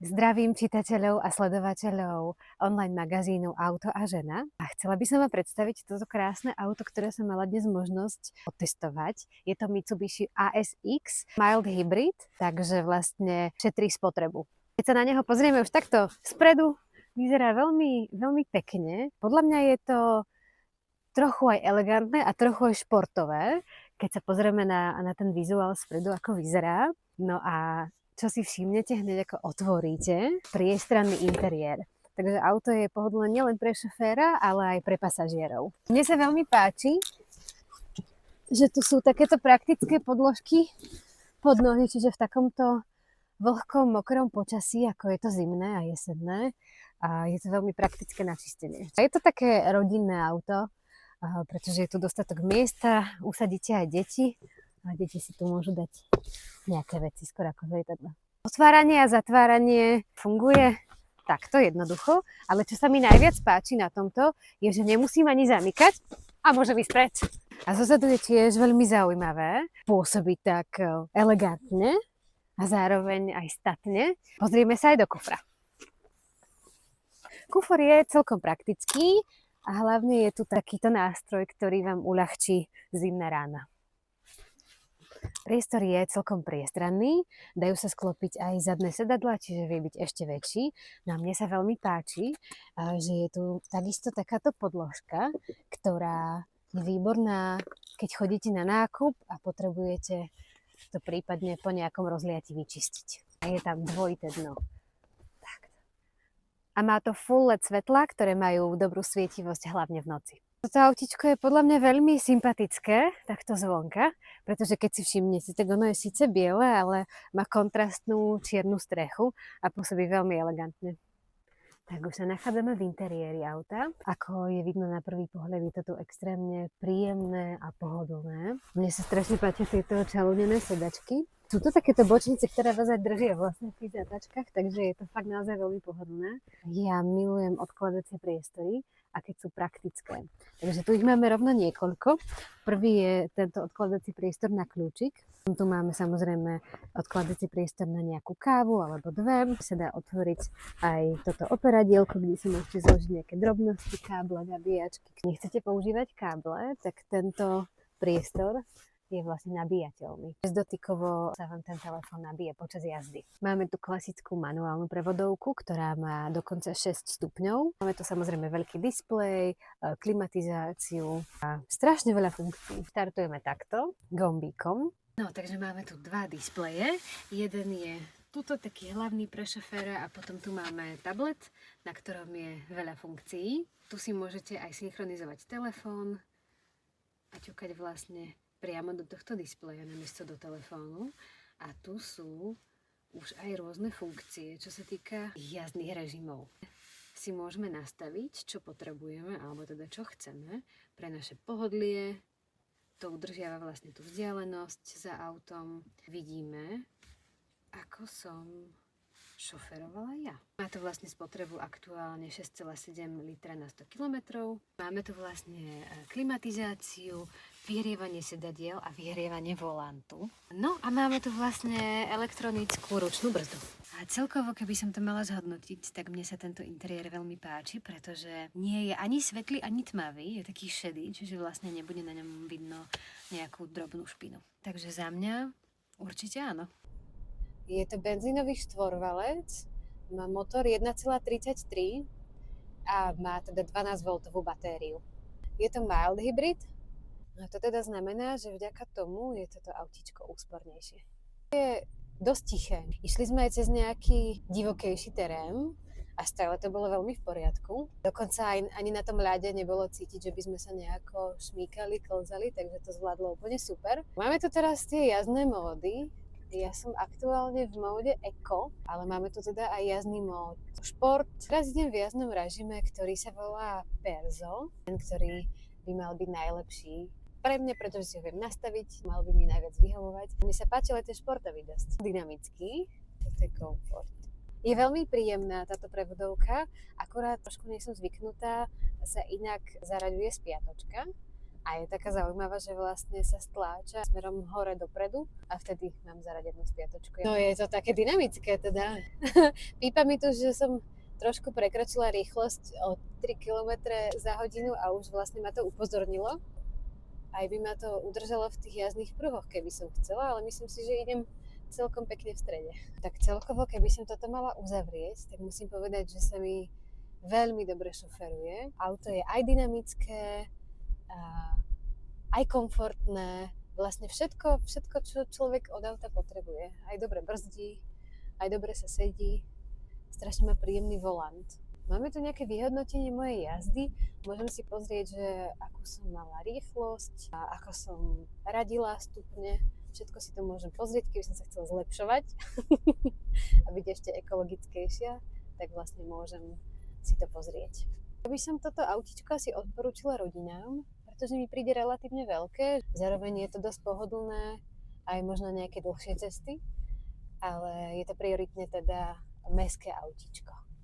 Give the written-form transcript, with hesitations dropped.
Zdravím čitateľov a sledovateľov online magazínu Auto a žena. A chcela by som vám predstaviť toto krásne auto, ktoré som mala dnes možnosť otestovať. Je to Mitsubishi ASX Mild Hybrid, takže vlastne šetrí spotrebu. Keď sa na neho pozrieme už takto spredu, vyzerá veľmi, veľmi pekne. Podľa mňa je to trochu aj elegantné a trochu aj športové, keď sa pozrieme na ten vizuál spredu, ako vyzerá. No a čo si všimnete hneď ako otvoríte, priestranný interiér. Takže auto je pohodlné nielen pre šoféra, ale aj pre pasažierov. Mne sa veľmi páči, že tu sú takéto praktické podložky pod nohy, čiže v takomto vlhkom, mokrom počasí, ako je to zimné a jesenné, a je to veľmi praktické na čistenie. A je to také rodinné auto, pretože je tu dostatok miesta, usadíte aj deti a deti si tu môžu dať nejaké veci, skoro ako zlietadlo. Otváranie a zatváranie funguje takto jednoducho, ale čo sa mi najviac páči na tomto, je, že nemusím ani zamykať a môžem ísť preč. A zozadu je tiež veľmi zaujímavé, pôsobí tak elegantne a zároveň aj statne. Pozrieme sa aj do kufra. Kufor je celkom praktický a hlavne je tu takýto nástroj, ktorý vám uľahčí zimné rána. Priestor je celkom priestranný, dajú sa sklopiť aj zadné sedadlá, čiže vie byť ešte väčší. No a mne sa veľmi páči, že je tu takisto takáto podložka, ktorá je výborná, keď chodíte na nákup a potrebujete to prípadne po nejakom rozliati vyčistiť. A je tam dvojité dno. Tak. A má to full LED svetlá, ktoré majú dobrú svietivosť hlavne v noci. Toto autičko je podľa mňa veľmi sympatické, takto zvonka, pretože keď si všimnete, tak ono je síce biele, ale má kontrastnú čiernu strechu a pôsobí veľmi elegantne. Tak už sa nachádzame v interiéri auta. Ako je vidno na prvý pohľad, je to tu extrémne príjemné a pohodlné. Mne sa strašne páčia tieto čaľunené sedačky. Sú to takéto bočnice, ktoré vás aj držia vlastne v tých zatačkách, takže je to fakt naozaj veľmi pohodlné. Ja milujem odkladacie priestory, a keď sú praktické. Takže tu ich máme rovno niekoľko. Prvý je tento odkladací priestor na kľúčik. Tu máme samozrejme odkladací priestor na nejakú kávu alebo dve. Sa dá otvoriť aj toto operadielko, kde si môžete zložiť nejaké drobnosti, káble, nabíjačky. Keď nechcete používať káble, tak tento priestor je vlastne nabíjateľný. Bezdotykovo sa vám ten telefón nabíje počas jazdy. Máme tu klasickú manuálnu prevodovku, ktorá má dokonca 6 stupňov. Máme tu samozrejme veľký displej, klimatizáciu a strašne veľa funkcií. Štartujeme takto, gombíkom. No, takže máme tu dva displeje. Jeden je tuto taký hlavný pre šoféra a potom tu máme tablet, na ktorom je veľa funkcií. Tu si môžete aj synchronizovať telefón a ťukať vlastne priamo do tohto displeja namiesto do telefónu. A tu sú už aj rôzne funkcie, čo sa týka jazdných režimov. Si môžeme nastaviť, čo potrebujeme, alebo teda čo chceme pre naše pohodlie. To udržiava vlastne tú vzdialenosť za autom. Vidíme, ako som šoferovala ja. Má to vlastne spotrebu aktuálne 6,7 litra na 100 km. Máme tu vlastne klimatizáciu, vyhrievanie sedadiel a vyhrievanie volantu. No a máme tu vlastne elektronickú ručnú brzdu. A celkovo, keby som to mala zhodnotiť, tak mne sa tento interiér veľmi páči, pretože nie je ani svetlý, ani tmavý, je taký šedý, čiže vlastne nebude na ňom vidno nejakú drobnú špinu. Takže za mňa určite áno. Je to benzínový štvorvalec, má motor 1,33 a má teda 12V batériu. Je to mild hybrid a to teda znamená, že vďaka tomu je toto autíčko úspornejšie. Je dosť tiché. Išli sme aj cez nejaký divokejší terén a stále to bolo veľmi v poriadku. Dokonca ani na tom ľade nebolo cítiť, že by sme sa nejako šmýkali, klzali, takže to zvládlo úplne super. Máme tu teraz tie jazdné módy. Ja som aktuálne v móde Eco, ale máme tu teda aj jazdný mód Šport. Teraz idem v jazdnom režime, ktorý sa volá Perzo, ten, ktorý by mal byť najlepší pre mňa, pretože si ho viem nastaviť, mal by mi najviac vyhovovať. Mne sa páči ale ten športový dosť dynamický, toto je komfort. Je veľmi príjemná táto prevodovka, akorát trošku nie som zvyknutá, sa inak zaraďuje spiatočka. A je taká zaujímavá, že vlastne sa stláča smerom hore dopredu a vtedy mám zaradenú spiatočku. No je to také dynamické teda. Pípa mi tu, že som trošku prekročila rýchlosť o 3 km za hodinu a už vlastne ma to upozornilo. Aj by ma to udržalo v tých jazdných pruhoch, keby som chcela, ale myslím si, že idem celkom pekne v strede. Tak celkovo, keby som toto mala uzavrieť, tak musím povedať, že sa mi veľmi dobre šoferuje. Auto je aj dynamické, aj komfortné, vlastne všetko, čo človek od auta potrebuje. Aj dobre brzdí, aj dobre sa sedí, strašne má príjemný volant. Máme tu nejaké vyhodnotenie mojej jazdy, môžem si pozrieť, že akú som mala rýchlosť a ako som radila stupne. Všetko si to môžem pozrieť, keby som sa chcela zlepšovať a byť ešte ekologickejšia, tak vlastne môžem si to pozrieť. Ja by som toto autičko asi odporúčila rodinám, pretože mi príde relatívne veľké. Zároveň je to dosť pohodlné, aj možno nejaké dlhšie cesty, ale je to prioritne teda mestské autíčko.